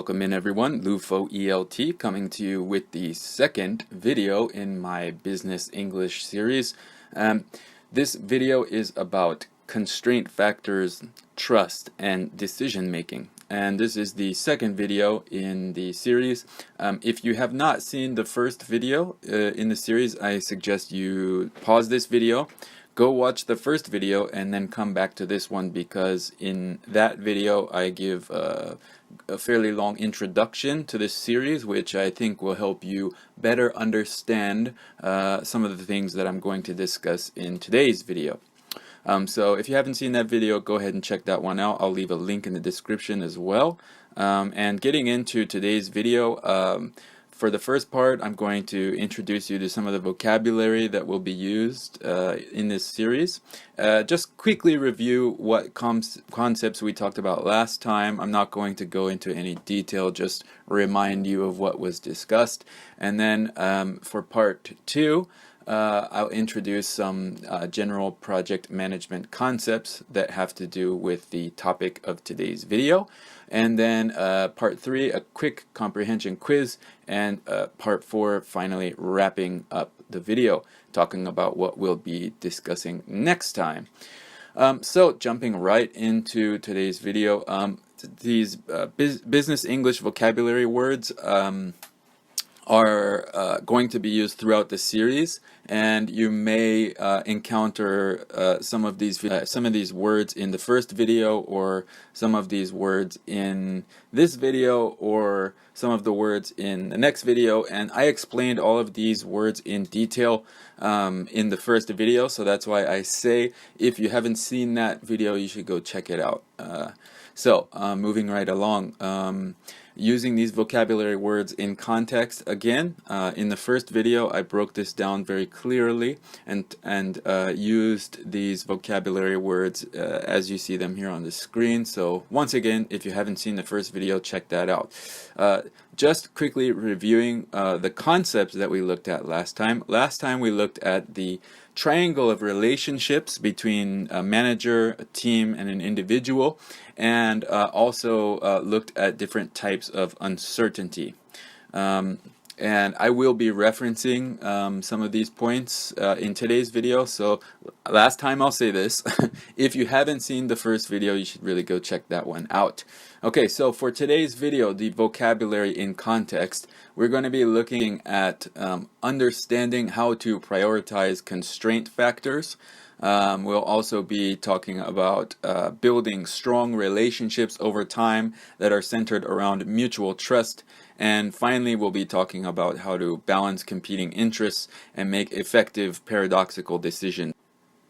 Welcome in everyone, LUFOELT coming to you with the second video in my Business English series. This video is about constraint factors, trust, and decision making. And this is the second video in the series. If you have not seen the first video in the series, I suggest you pause this video, go watch the first video, and then come back to this one, because in that video I give a fairly long introduction to this series, which I think will help you better understand some of the things that I'm going to discuss in today's video. So if you haven't seen that video, go ahead and check that one out. I'll leave a link in the description as well. And getting into today's video, for the first part, I'm going to introduce you to some of the vocabulary that will be used in this series. Just quickly review what concepts we talked about last time. I'm not going to go into any detail, just remind you of what was discussed. And then for part two, I'll introduce some general project management concepts that have to do with the topic of today's video. And then part three, a quick comprehension quiz, and part four, finally wrapping up the video, talking about what we'll be discussing next time. So jumping right into today's video, these business English vocabulary words are going to be used throughout the series, and you may encounter some of these words in the first video, or some of these words in this video, or some of the words in the next video. And I explained all of these words in detail in the first video, so that's why I say if you haven't seen that video, you should go check it out. So moving right along, using these vocabulary words in context. Again, in the first video I broke this down very clearly and used these vocabulary words as you see them here on the screen. So once again, if you haven't seen the first video, check that out. Just quickly reviewing the concepts that we looked at last time. Last time we looked at the triangle of relationships between a manager, a team, and an individual, and also looked at different types of uncertainty. And I will be referencing some of these points in today's video. So last time I'll say this, if you haven't seen the first video, you should really go check that one out. Okay, so for today's video, the vocabulary in context, we're going to be looking at understanding how to prioritize constraint factors. We'll also be talking about building strong relationships over time that are centered around mutual trust. And finally, we'll be talking about how to balance competing interests and make effective paradoxical decisions.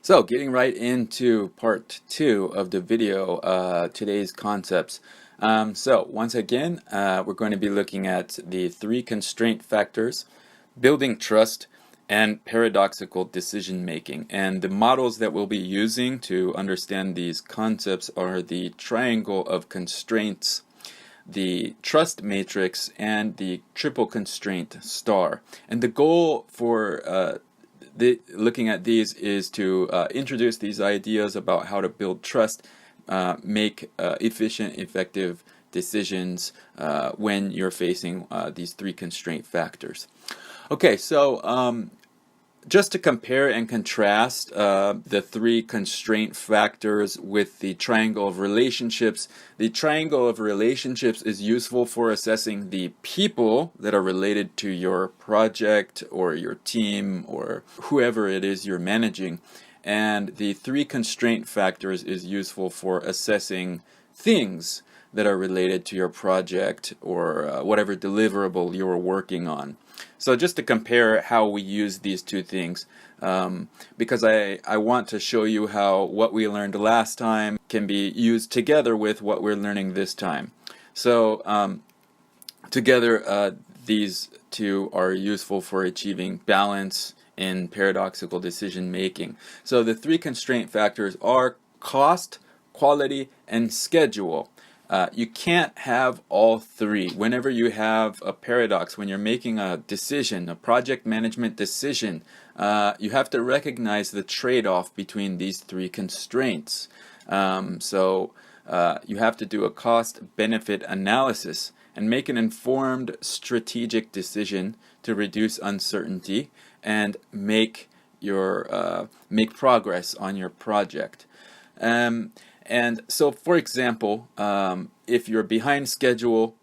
So getting right into part two of the video, today's concepts. So once again, we're going to be looking at the three constraint factors, building trust, and paradoxical decision making. And the models that we'll be using to understand these concepts are the triangle of constraints, the trust matrix, and the triple constraint star. And the goal for looking at these is to introduce these ideas about how to build trust, make efficient, effective decisions when you're facing these three constraint factors. Okay, so just to compare and contrast the three constraint factors with the triangle of relationships, the triangle of relationships is useful for assessing the people that are related to your project or your team or whoever it is you're managing. And the three constraint factors is useful for assessing things that are related to your project or whatever deliverable you're working on. So just to compare how we use these two things, because I want to show you how what we learned last time can be used together with what we're learning this time. So together these two are useful for achieving balance in paradoxical decision making. So the three constraint factors are cost, quality, and schedule. You can't have all three. Whenever you have a paradox, when you're making a decision, a project management decision, you have to recognize the trade-off between these three constraints. So you have to do a cost-benefit analysis and make an informed strategic decision to reduce uncertainty and make progress on your project. And so, for example, if you're behind schedule,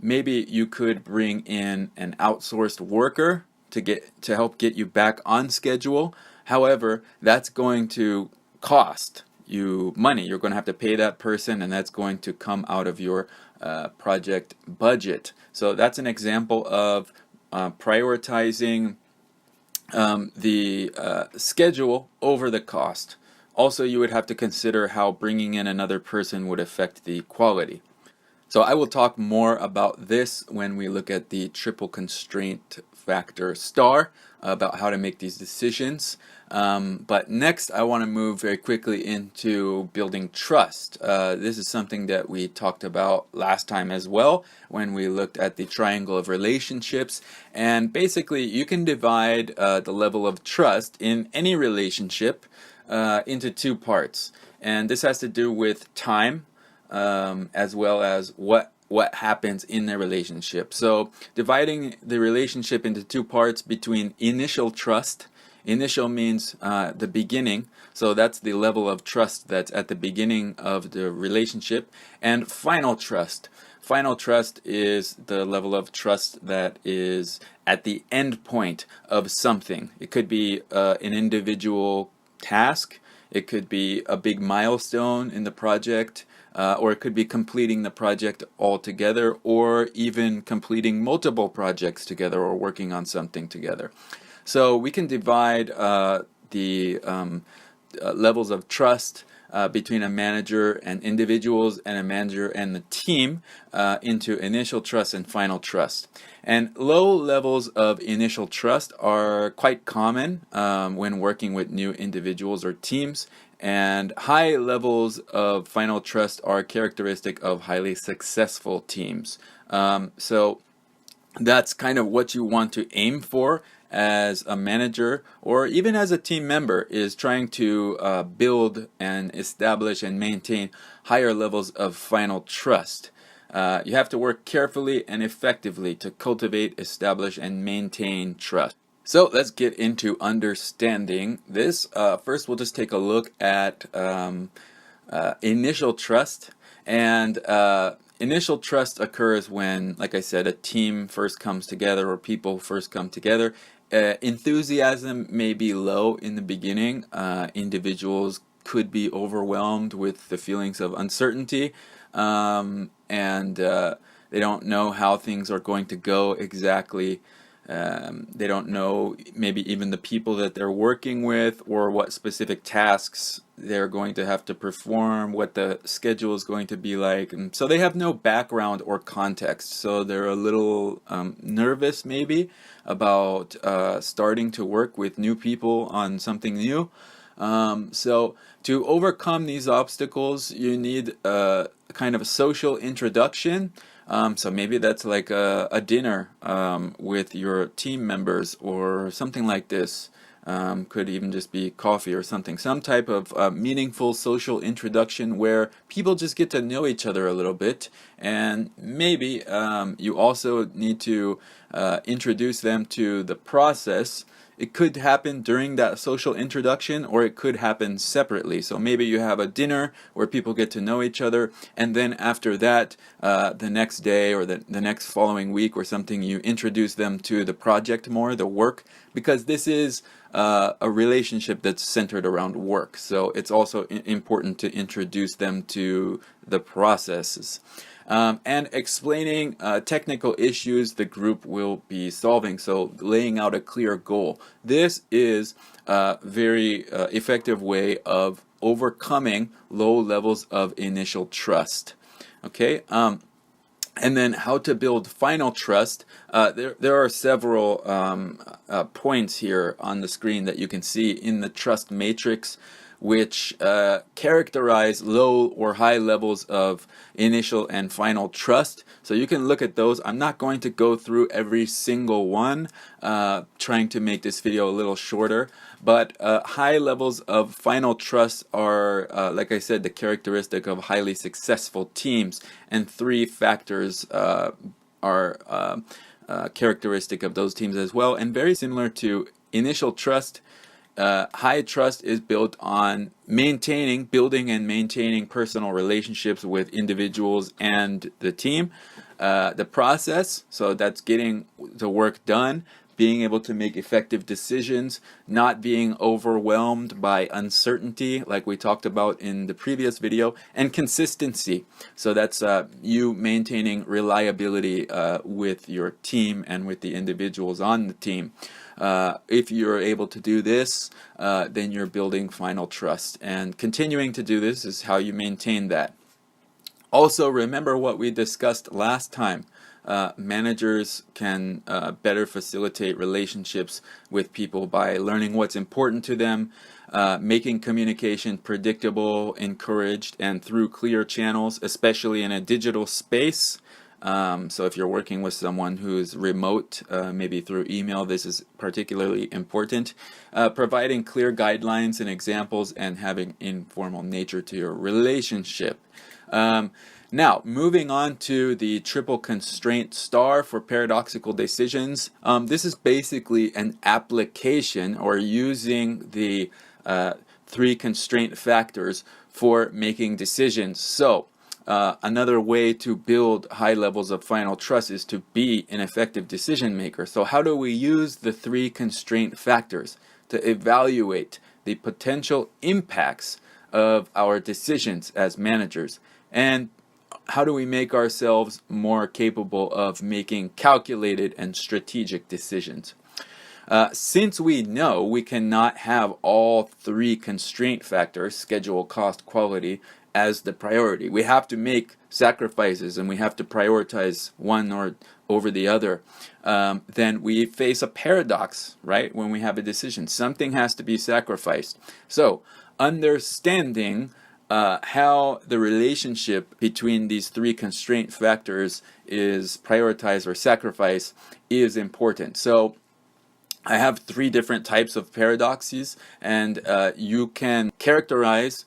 maybe you could bring in an outsourced worker to help get you back on schedule. However, that's going to cost you money. You're going to have to pay that person, and that's going to come out of your project budget. So that's an example of prioritizing the schedule over the cost. Also, you would have to consider how bringing in another person would affect the quality. So I will talk more about this when we look at the triple constraint factor star, about how to make these decisions. But next, I want to move very quickly into building trust. This is something that we talked about last time as well when we looked at the triangle of relationships. And basically, you can divide the level of trust in any relationship into two parts. And this has to do with time as well as what happens in the relationship. So dividing the relationship into two parts between initial trust. Initial means the beginning, so that's the level of trust that's at the beginning of the relationship. And final trust. Final trust is the level of trust that is at the end point of something. It could be an individual task, it could be a big milestone in the project, or it could be completing the project altogether, or even completing multiple projects together, or working on something together. So we can divide the levels of trust between a manager and individuals, and a manager and the team into initial trust and final trust. And low levels of initial trust are quite common when working with new individuals or teams, and high levels of final trust are characteristic of highly successful teams. So that's kind of what you want to aim for as a manager, or even as a team member, is trying to build and establish and maintain higher levels of final trust. You have to work carefully and effectively to cultivate, establish, and maintain trust. So let's get into understanding this. First, we'll just take a look at initial trust. And initial trust occurs when, like I said, a team first comes together, or people first come together. Enthusiasm may be low in the beginning. Individuals could be overwhelmed with the feelings of uncertainty, and they don't know how things are going to go exactly. They don't know maybe even the people that they're working with, or what specific tasks they're going to have to perform, what the schedule is going to be like. And so they have no background or context. So they're a little nervous maybe about starting to work with new people on something new. So to overcome these obstacles, you need a kind of a social introduction. So maybe that's like a dinner with your team members, or something like this. Could even just be coffee or something. Some type of meaningful social introduction where people just get to know each other a little bit. And maybe you also need to introduce them to the process. It could happen during that social introduction, or it could happen separately. So maybe you have a dinner where people get to know each other, and then after that, the next day or the next following week or something, you introduce them to the project more, the work, because this is a relationship that's centered around work. So it's also important to introduce them to the processes. And explaining technical issues the group will be solving, so laying out a clear goal. This is a very effective way of overcoming low levels of initial trust. Okay, and then how to build final trust. There are several points here on the screen that you can see in the trust matrix, which characterize low or high levels of initial and final trust. So you can look at those. I'm not going to go through every single one, trying to make this video a little shorter, but high levels of final trust are, like I said, the characteristic of highly successful teams, and three factors are characteristic of those teams as well. And very similar to initial trust, high trust is built on building and maintaining personal relationships with individuals and the team. The process, so that's getting the work done, being able to make effective decisions, not being overwhelmed by uncertainty like we talked about in the previous video, and consistency. So that's you maintaining reliability with your team and with the individuals on the team. If you're able to do this, then you're building final trust, and continuing to do this is how you maintain that. Also, remember what we discussed last time. Managers can better facilitate relationships with people by learning what's important to them, making communication predictable, encouraged, and through clear channels, especially in a digital space. So if you're working with someone who's remote, maybe through email, this is particularly important. Providing clear guidelines and examples, and having informal nature to your relationship. Now, moving on to the triple constraint star for paradoxical decisions. This is basically an application, or using the three constraint factors for making decisions. So, another way to build high levels of final trust is to be an effective decision maker. So how do we use the three constraint factors to evaluate the potential impacts of our decisions as managers? And how do we make ourselves more capable of making calculated and strategic decisions? Since we know we cannot have all three constraint factors, schedule, cost, quality, as the priority, we have to make sacrifices and we have to prioritize one or over the other. Then we face a paradox, right? When we have a decision, something has to be sacrificed. So understanding how the relationship between these three constraint factors is prioritized or sacrificed is important. So I have three different types of paradoxes, and you can characterize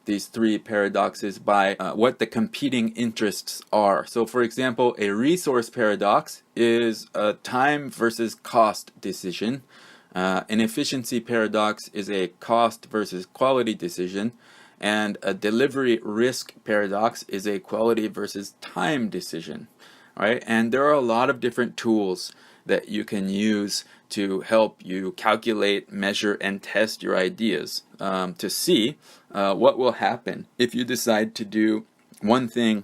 these three paradoxes by what the competing interests are. So for example, a resource paradox is a time versus cost decision. An efficiency paradox is a cost versus quality decision, and a delivery risk paradox is a quality versus time decision. All right, and there are a lot of different tools that you can use to help you calculate, measure, and test your ideas to see what will happen if you decide to do one thing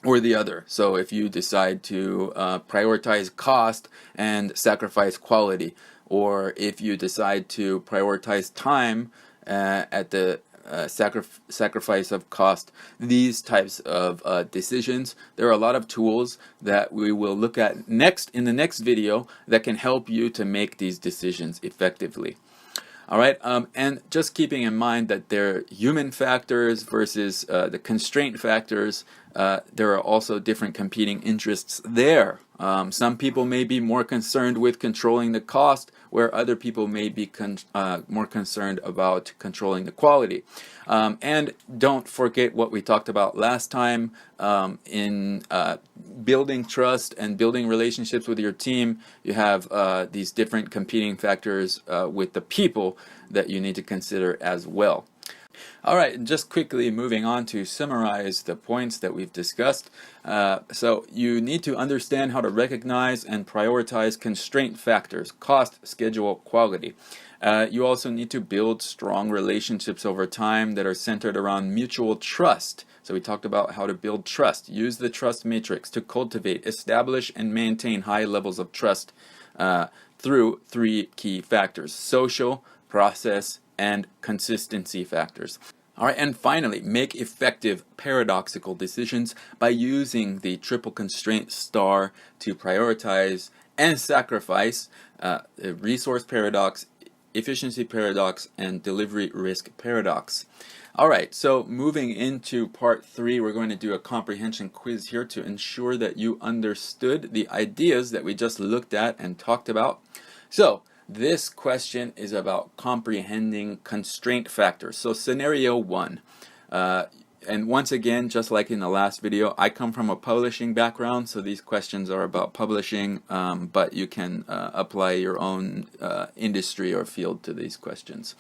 or the other. So if you decide to prioritize cost and sacrifice quality, or if you decide to prioritize time at the sacrifice of cost, these types of decisions. There are a lot of tools that we will look at next in the next video that can help you to make these decisions effectively. All right, and just keeping in mind that they're human factors versus the constraint factors. There are also different competing interests there. Some people may be more concerned with controlling the cost, where other people may be more concerned about controlling the quality. And don't forget what we talked about last time in building trust and building relationships with your team. You have these different competing factors with the people that you need to consider as well. All right, and just quickly moving on to summarize the points that we've discussed. So you need to understand how to recognize and prioritize constraint factors: cost, schedule, quality. You also need to build strong relationships over time that are centered around mutual trust. So we talked about how to build trust. Use the trust matrix to cultivate, establish, and maintain high levels of trust through three key factors: social, process, and consistency factors. All right, and finally, make effective paradoxical decisions by using the triple constraint star to prioritize and sacrifice. The resource paradox efficiency paradox, and delivery risk paradox. Alright, so moving into part 3, we're going to do a comprehension quiz here to ensure that you understood the ideas that we just looked at and talked about. So, this question is about comprehending constraint factors. So, scenario 1. And once again, just like in the last video, I come from a publishing background, so these questions are about publishing, but you can apply your own industry or field to these questions.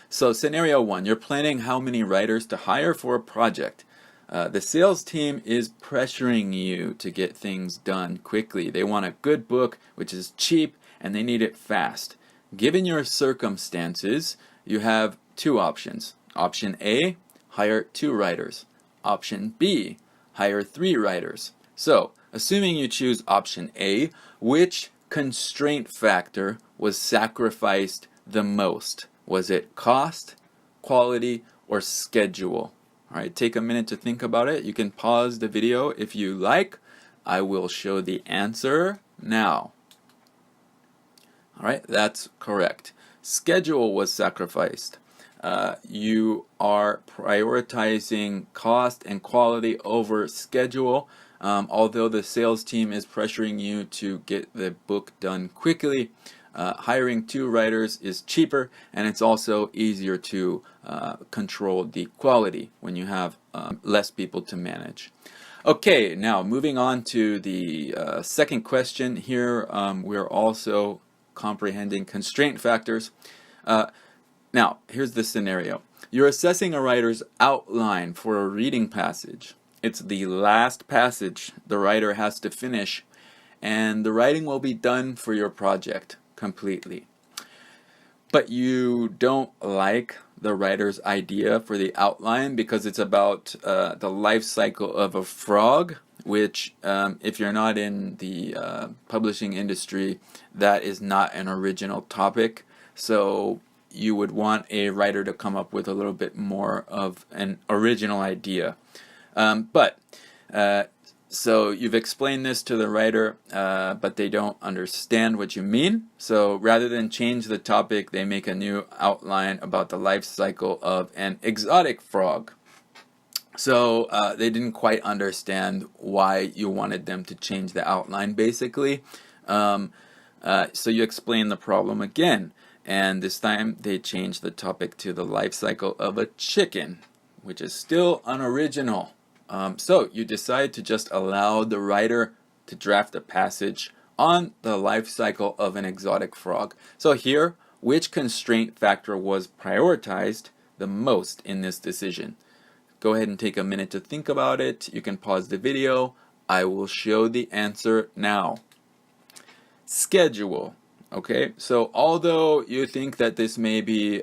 So scenario 1, you're planning how many writers to hire for a project. The sales team is pressuring you to get things done quickly. They want a good book, which is cheap, and they need it fast. Given your circumstances, you have two options. Option A, hire 2 writers. Option B, hire 3 writers. So, assuming you choose option A, which constraint factor was sacrificed the most? Was it cost, quality, or schedule? Alright, take a minute to think about it. You can pause the video if you like. I will show the answer now. Alright, that's correct. Schedule was sacrificed. You are prioritizing cost and quality over schedule. Although the sales team is pressuring you to get the book done quickly, hiring 2 writers is cheaper, and it's also easier to control the quality when you have less people to manage. Okay, now moving on to the second question here. We're also comprehending constraint factors. Now, here's the scenario. You're assessing a writer's outline for a reading passage. It's the last passage the writer has to finish, and the writing will be done for your project completely. But you don't like the writer's idea for the outline because it's about the life cycle of a frog, which if you're not in the publishing industry, that is not an original topic. So you would want a writer to come up with a little bit more of an original idea. So you've explained this to the writer, but they don't understand what you mean. So rather than change the topic, they make a new outline about the life cycle of an exotic frog. So they didn't quite understand why you wanted them to change the outline, basically. So you explain the problem again. And this time they changed the topic to the life cycle of a chicken, which is still unoriginal. So you decide to just allow the writer to draft a passage on the life cycle of an exotic frog. So here, which constraint factor was prioritized the most in this decision? Go ahead and take a minute to think about it. You can pause the video. I will show the answer now. Schedule. Okay, so although you think that this may be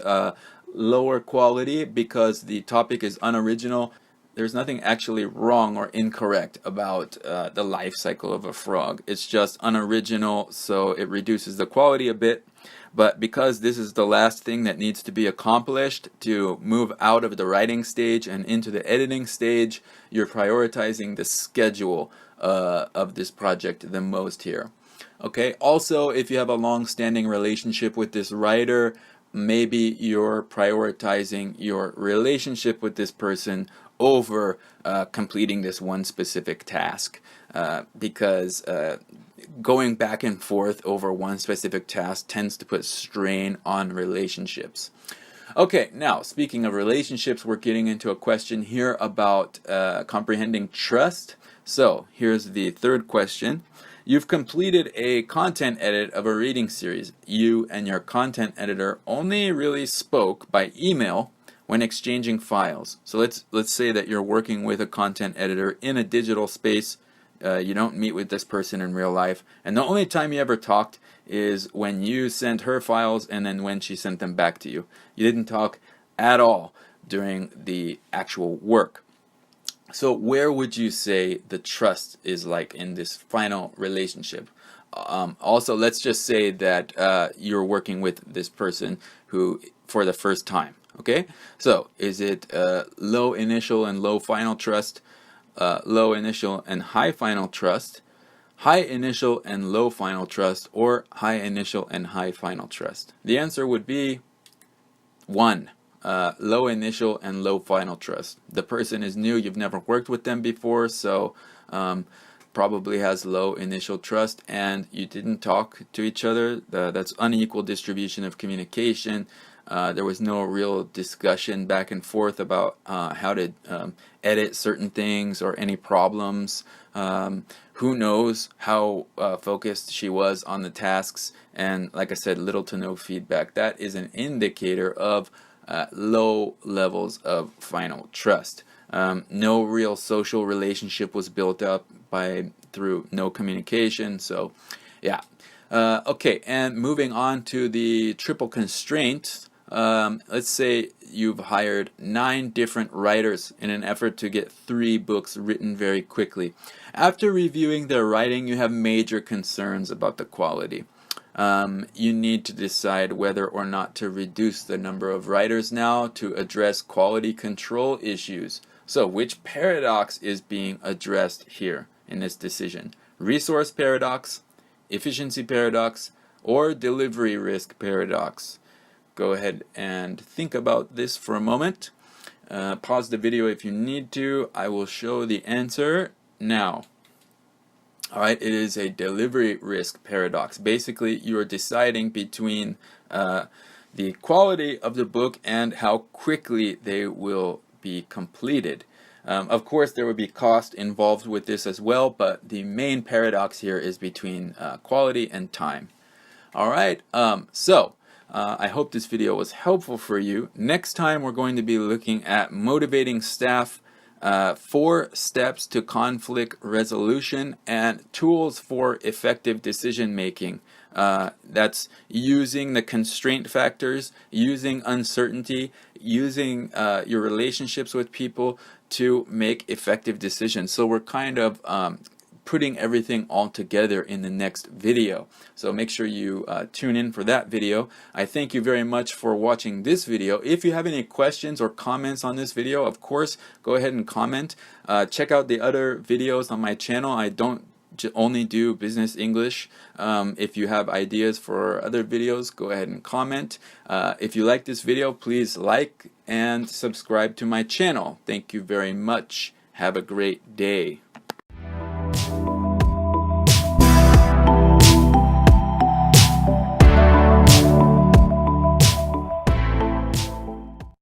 lower quality because the topic is unoriginal, there's nothing actually wrong or incorrect about the life cycle of a frog. It's just unoriginal, so it reduces the quality a bit. But because this is the last thing that needs to be accomplished to move out of the writing stage and into the editing stage, you're prioritizing the schedule of this project the most here. Okay, also if you have a long-standing relationship with this writer, maybe you're prioritizing your relationship with this person over completing this one specific task, because going back and forth over one specific task tends to put strain on relationships. Okay, now speaking of relationships, we're getting into a question here about comprehending trust. So here's the third question. You've completed a content edit of a reading series. You and your content editor only really spoke by email when exchanging files. So let's say that you're working with a content editor in a digital space. You don't meet with this person in real life, and the only time you ever talked is when you sent her files and then when she sent them back to you. You didn't talk at all during the actual work. So where would you say the trust is like in this final relationship? Also, let's just say that you're working with this person who for the first time. Okay, so is it low initial and low final trust, low initial and high final trust, high initial and low final trust, or high initial and high final trust? The answer would be 1. Low initial and low final trust. The person is new, you've never worked with them before, so probably has low initial trust, and you didn't talk to each other. That's unequal distribution of communication. There was no real discussion back and forth about how to edit certain things or any problems. Who knows how focused she was on the tasks, and like I said, little to no feedback. That is an indicator of low levels of final trust. No real social relationship was built up through no communication. So yeah. Okay, and moving on to the triple constraint. Let's say you've hired 9 different writers in an effort to get 3 books written very quickly. After reviewing their writing, you have major concerns about the quality. You need to decide whether or not to reduce the number of writers now to address quality control issues. So which paradox is being addressed here in this decision? Resource paradox, efficiency paradox, or delivery risk paradox? Go ahead and think about this for a moment. Pause the video if you need to. I will show the answer now. Alright, it is a delivery risk paradox. Basically, you are deciding between the quality of the book and how quickly they will be completed. Of course, there would be cost involved with this as well, but the main paradox here is between quality and time. Alright, I hope this video was helpful for you. Next time we're going to be looking at motivating staff, 4 steps to conflict resolution, and tools for effective decision making. That's using the constraint factors, using uncertainty, using your relationships with people to make effective decisions. So we're kind of putting everything all together in the next video. So make sure you tune in for that video. I thank you very much for watching this video. If you have any questions or comments on this video, of course, go ahead and comment. Check out the other videos on my channel. I don't only do business English. If you have ideas for other videos, go ahead and comment. If you like this video, please like and subscribe to my channel. Thank you very much. Have a great day.